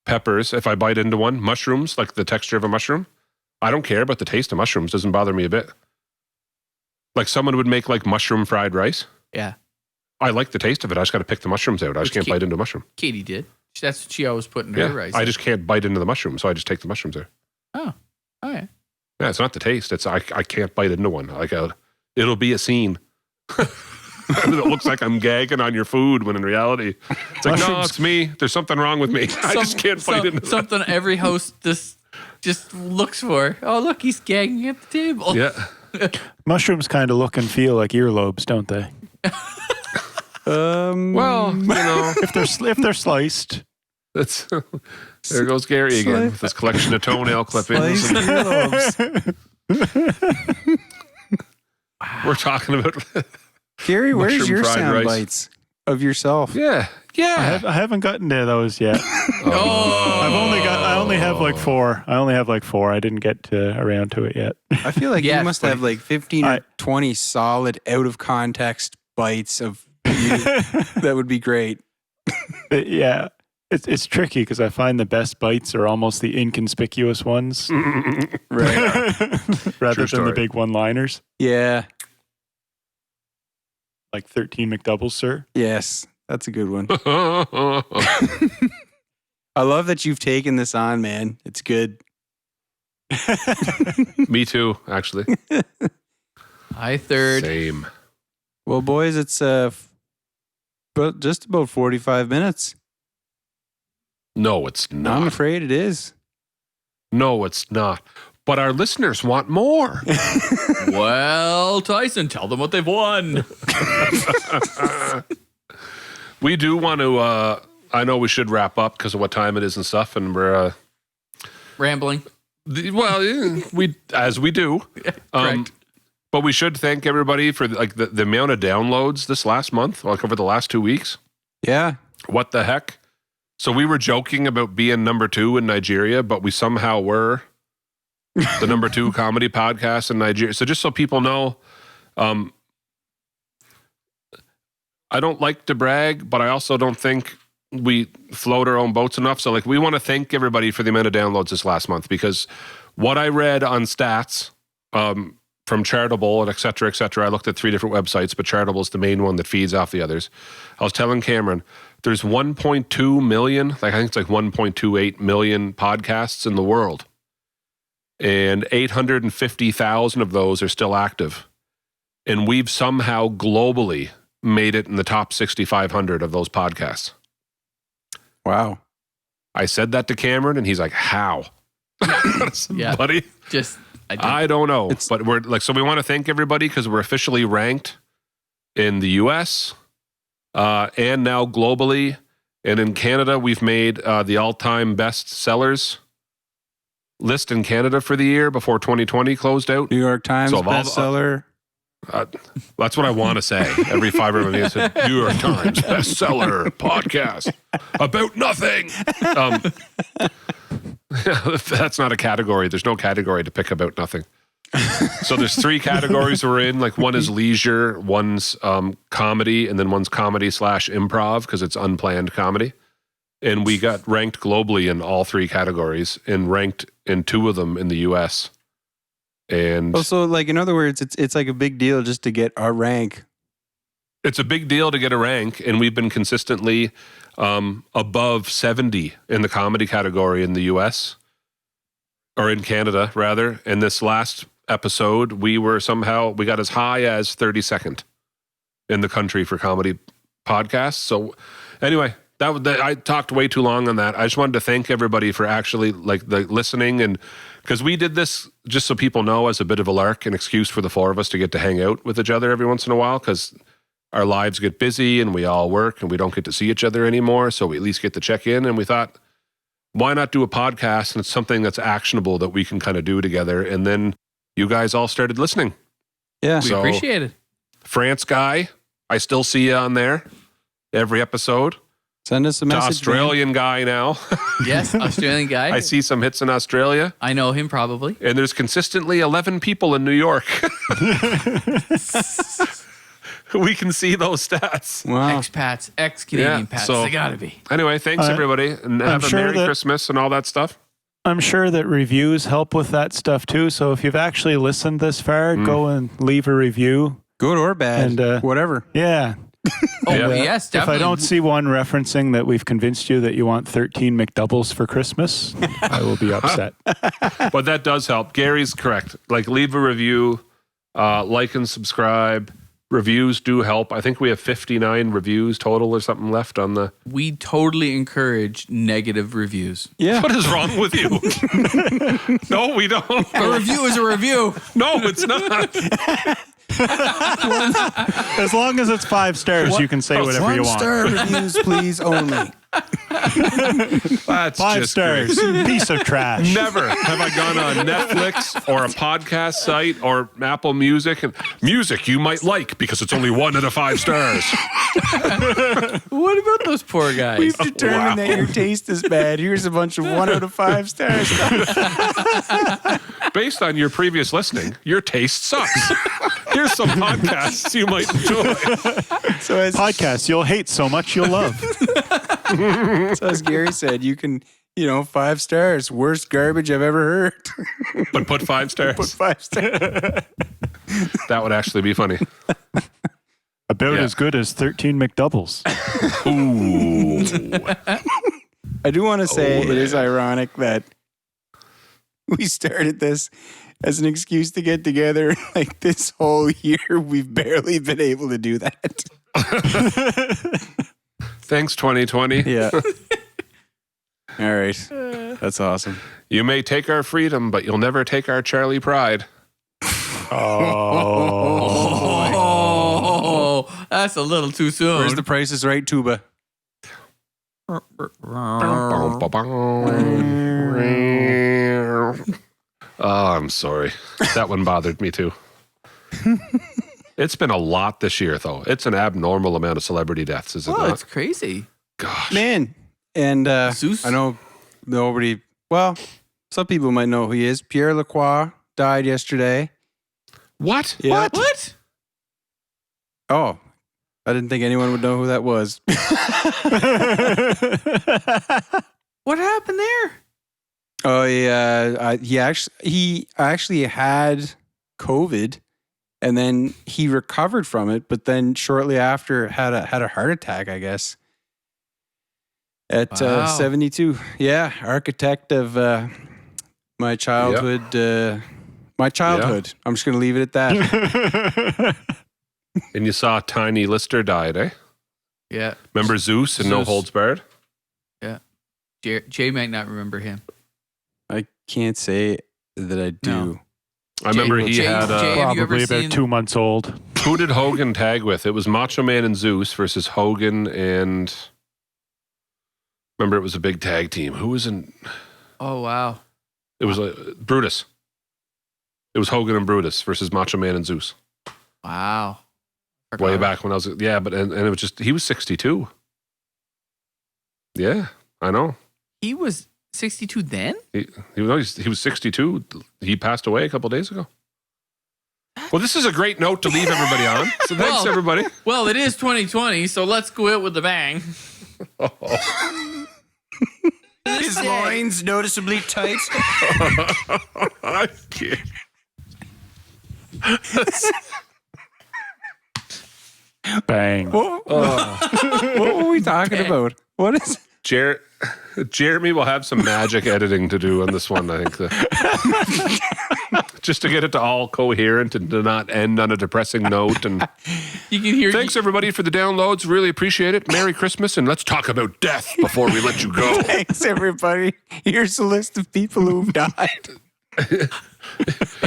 C: peppers, if I bite into one, mushrooms, like the texture of a mushroom, I don't care about the taste of mushrooms. Doesn't bother me a bit. Like someone would make like mushroom fried rice.
B: Yeah.
C: I like the taste of it. I just got to pick the mushrooms out. I just can't bite into a mushroom.
B: Katie did. That's what she always put in her
C: Yeah.
B: rice.
C: I just can't bite into the mushroom, so I just take the mushrooms out.
B: Oh, yeah.
C: Yeah, it's not the taste. It's I can't bite into one. Like it'll be a scene. It looks like I'm gagging on your food when in reality, it's like, no, it's me. There's something wrong with me. I just can't bite into that.
B: Something every host just looks for. Oh, look, he's gagging at the table.
C: Yeah.
E: Mushrooms kind of look and feel like earlobes, don't they?
C: Well, you know,
E: If they're sliced.
C: that's There goes Gary again with his collection of toenail clippings.
D: Sliced earlobes.
C: We're talking about
D: Gary, where's
C: mushroom
D: your
C: fried
D: sound
C: rice.
D: bites of yourself?
C: Yeah.
E: I haven't gotten to those yet. I only have like 4. I didn't get around to it yet.
D: I feel like
B: Yeah,
D: you must have like 15 or 20 solid out of context bites of you. That would be great.
E: Yeah. It's tricky because I find the best bites are almost the inconspicuous ones.
D: Right.
E: Rather
C: True
E: than
C: story.
E: the big one-liners.
D: Yeah.
E: Like 13 McDoubles, sir.
D: Yes. That's a good one. I love that you've taken this on, man. It's good.
C: Me too, actually.
B: I third.
C: Same.
D: Well, boys, it's but just about 45 minutes.
C: No, it's
D: I'm
C: not.
D: afraid it is.
C: No, it's not. But our listeners want more.
B: Well, Tyson, tell them what they've won.
C: We do want to, I know we should wrap up because of what time it is and stuff, and we're,
B: Rambling.
C: as we do.
B: Correct.
C: But we should thank everybody for like the amount of downloads this last month, like over the last 2 weeks.
D: Yeah.
C: What the heck? So we were joking about being number 2 in Nigeria, but we somehow were the number 2 comedy podcast in Nigeria. So just so people know, I don't like to brag, but I also don't think we float our own boats enough. So like we want to thank everybody for the amount of downloads this last month, because what I read on stats from Charitable and et cetera, I looked at 3 different websites, but Charitable is the main one that feeds off the others. I was telling Cameron, there's 1.2 million, like I think it's like 1.28 million podcasts in the world. And 850,000 of those are still active. And we've somehow globally made it in the top 6,500 of those podcasts.
D: Wow.
C: I said that to Cameron and he's like, how?
B: Yeah.
C: Buddy,
B: Just,
C: I don't know. But we're like, so we want to thank everybody because we're officially ranked in the US and now globally. And in Canada, we've made the all-time best sellers list in Canada for the year before 2020 closed out.
D: New York Times
C: So of all the-
D: bestseller.
C: That's what I want to say. Every fiber of me said, New York Times bestseller podcast about nothing. That's not a category. There's no category to pick about nothing. So there's 3 categories we're in. Like one is leisure, one's comedy, and then one's comedy / improv because it's unplanned comedy. And we got ranked globally in all 3 categories and ranked in 2 of them in the US. And
D: Also, like, in other words, it's like a big deal just to get our rank.
C: it's a big deal to get a rank, and we've been consistently above 70 in the comedy category in the US, or in Canada, rather. And this last episode, we got as high as 32nd in the country for comedy podcasts. So anyway, I talked way too long on that. I just wanted to thank everybody for actually like the listening, and because we did this just so people know as a bit of a lark, an excuse for the 4 of us to get to hang out with each other every once in a while, because our lives get busy and we all work and we don't get to see each other anymore. So we at least get to check in, and we thought, why not do a podcast? And it's something that's actionable that we can kind of do together. And then you guys all started listening.
D: Yeah.
B: we appreciate it.
C: France guy, I still see you on there every episode.
D: Send us a
C: To
D: message.
C: Australian guy now.
B: Yes, Australian guy.
C: I see some hits in Australia.
B: I know him probably.
C: And there's consistently 11 people in New York. We can see those stats.
D: Wow.
B: Expats, ex-Canadian
C: Yeah,
B: pats.
C: so-
B: They gotta be.
C: Anyway, thanks everybody. And have a
E: sure
C: Merry
E: that-
C: Christmas and all that stuff.
E: I'm sure that reviews help with that stuff too. So if you've actually listened this far, go and leave a review.
D: Good or bad.
E: And,
D: whatever.
E: Yeah.
B: Oh,
C: Yeah.
B: yes,
E: If
B: definitely.
E: I don't see one referencing that we've convinced you that you want 13 McDoubles for Christmas, I will be upset.
C: But that does help. Gary's correct. Like, leave a review, like and subscribe. Reviews do help. I think we have 59 reviews total or something left on the...
B: We totally encourage negative reviews.
D: Yeah.
C: What is wrong with you? No, we don't.
B: A review is a review.
C: No, it's not.
E: As long as it's 5 stars, you can say whatever you want.
D: 1-star reviews, please, only.
C: That's
E: 5
C: just
E: stars.
C: great.
E: Piece of trash.
C: Never have I gone on Netflix or a podcast site or Apple Music and music you might like because it's only 1 out of 5 stars.
B: What about those poor guys?
D: We've determined that your taste is bad. Here's a bunch of 1 out of 5 stars.
C: Based on your previous listening, your taste sucks. Here's some podcasts you might enjoy.
D: So as,
E: Podcasts you'll hate so much you'll love.
D: so as Gary said, you can, 5 stars. Worst garbage I've ever heard.
C: But put 5 stars.
D: Put 5 stars.
C: That would actually be funny.
E: About
C: Yeah.
E: as good as 13 McDoubles.
C: Ooh.
D: I do want to say it is ironic that we started this as an excuse to get together. Like this whole year, we've barely been able to do that.
C: Thanks, 2020.
D: Yeah. All right. That's awesome.
C: You may take our freedom, but you'll never take our Charlie pride.
B: Oh, that's a little too soon.
D: Where's the Price is Right tuba?
C: Oh, I'm sorry. That one bothered me too. It's been a lot this year, though. It's an abnormal amount of celebrity deaths, is it
B: Oh,
C: not?
B: it's crazy.
C: Gosh.
D: Man. And
B: Zeus?
D: I know nobody, well, some people might know who he is. Pierre Lacroix died yesterday.
C: What?
D: Yeah.
B: What?
D: Oh, I didn't think anyone would know who that was.
B: What happened there?
D: Oh yeah, he actually had COVID, and then he recovered from it, but then shortly after had a heart attack, I guess. At
B: Wow.
D: 72, yeah, architect of my childhood. My childhood. I'm just gonna leave it at that.
C: And you saw Tiny Lister died, eh?
B: Yeah.
C: Remember Zeus and No
B: Zeus.
C: Holds Barred?
B: Jay might not remember him.
D: I can't say that I do.
B: No.
C: I remember he
B: Jay-
C: had
B: Jay- Have you ever
E: Probably about
B: seen-
E: 2 months old.
C: who did Hogan tag with? It was Macho Man and Zeus versus Hogan and remember it was a big tag team. Who was in?
B: Oh, wow.
C: It was Brutus. It was Hogan and Brutus versus Macho Man and Zeus.
B: Wow.
C: Way back when I was and it was just he was 62. Yeah, I know.
B: He was 62 then?
C: He was 62. He passed away a couple days ago. Well, this is a great note to leave everybody on. So thanks,
B: Well-
C: everybody.
B: Well, it is 2020, so let's go out with a bang.
F: His loins noticeably tight.
C: I can't.
E: Bang.
D: What were we talking about? What is?
C: Jeremy will have some magic editing to do on this one, I think. Just to get it to all coherent and to not end on a depressing note. And
B: You can hear
C: thanks, everybody, for the downloads. Really appreciate it. Merry Christmas, and let's talk about death before we let you go.
D: Thanks, everybody. Here's a list of people who've died.
B: in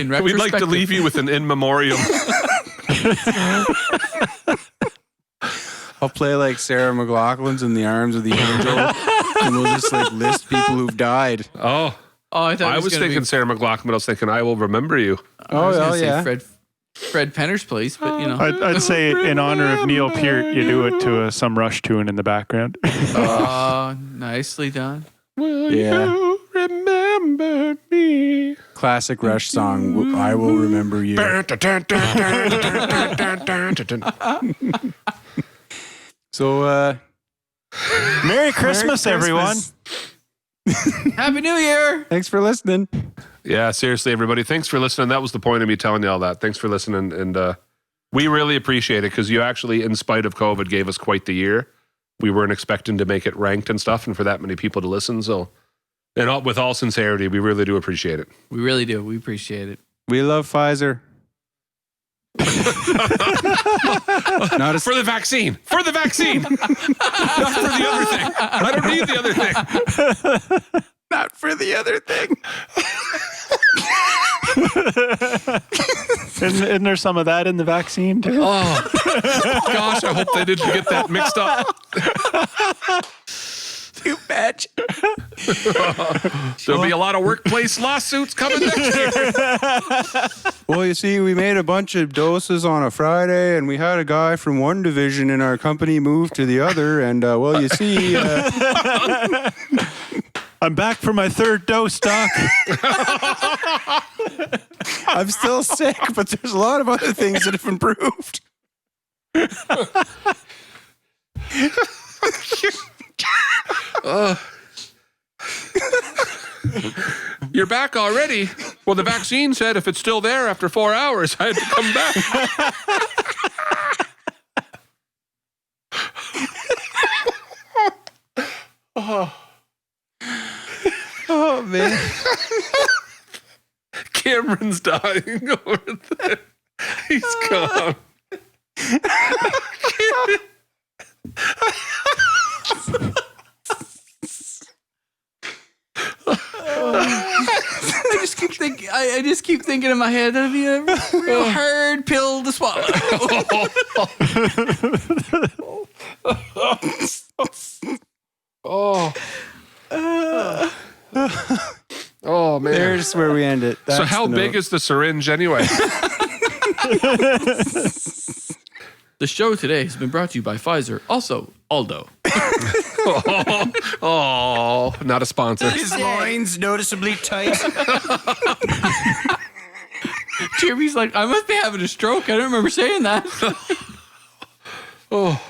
C: We'd like to
B: retrospective.
C: leave you with an in memoriam.
D: I'll play like Sarah McLachlan's In the Arms of the Angel, and we'll just like list people who've died.
C: Oh,
B: Oh, I thought
C: I
B: it
C: was
B: gonna
C: thinking
B: be,
C: Sarah McLachlan. I was thinking, I will remember you.
B: I was gonna say
D: yeah.
B: Fred Penner's place, but you know.
E: I'd say in honor of Neil Peart, you do it to some Rush tune in the background.
B: Oh, nicely done.
C: Will
D: Yeah.
C: you remember me?
D: Classic Rush song. I will remember you. So,
E: Merry Christmas, everyone.
B: Happy New Year!
D: Thanks for listening.
C: Yeah, seriously, everybody. Thanks for listening. That was the point of me telling you all that. Thanks for listening. And we really appreciate it because you actually, in spite of COVID, gave us quite the year. We weren't expecting to make it ranked and stuff and for that many people to listen. So, with all sincerity, we really do appreciate it.
B: We really do. We appreciate it.
D: We love Pfizer. Not a
C: For the vaccine. For the vaccine. Not for the other thing. I don't need the other thing.
D: not for the other thing.
E: Isn't there some of that in the vaccine too?
C: Oh, gosh, I hope they didn't get that mixed up.
D: you imagine?
C: There'll be a lot of workplace lawsuits coming next year.
D: Well, you see, we made a bunch of doses on a Friday, and we had a guy from one division in our company move to the other, and well, you see,
E: I'm back for my third dose, Doc.
D: I'm still sick, but there's a lot of other things that have improved.
C: You're back already? Well, the vaccine said if it's still there after 4 hours, I had to come back.
D: Oh, man.
C: Cameron's dying over there. He's gone.
B: I just keep thinking in my head that'd be a real hard pill to swallow.
C: Oh man.
D: There's where we end it.
C: So how big is the syringe anyway?
B: The show today has been brought to you by Pfizer. Also, Aldo.
C: Oh, not a sponsor.
F: His loins noticeably tight.
B: Jeremy's like, I must be having a stroke. I don't remember saying that.
C: All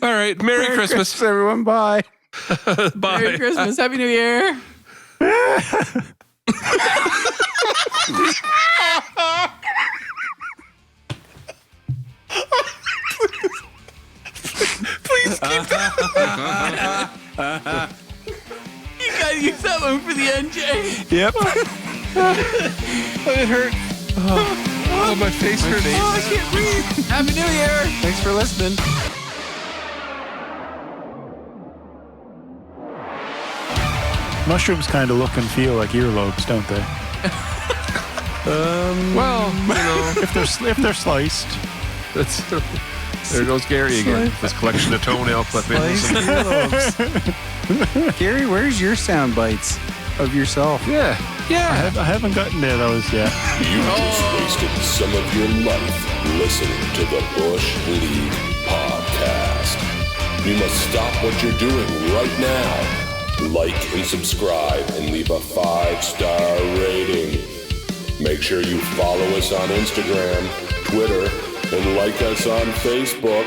C: right. Merry Christmas.
D: everyone. Bye.
C: Bye.
B: Merry Christmas. Happy New Year. Please keep that. You gotta use that one for the NJ.
D: Yep.
C: It hurt. Oh, my face hurts.
B: Oh, I can't breathe. Happy New Year.
D: Thanks for listening.
E: Mushrooms kind of look and feel like earlobes, don't they?
C: Well, you know,
E: If they're sliced.
C: that's, there goes Gary again. This collection of toenail clippings.
D: Gary, where's your sound bites of yourself?
C: Yeah.
E: I haven't gotten to those yet.
A: You just wasted some of your life listening to the Bush League podcast. You must stop what you're doing right now. Like and subscribe and leave a 5-star rating. Make sure you follow us on Instagram, Twitter, and like us on Facebook.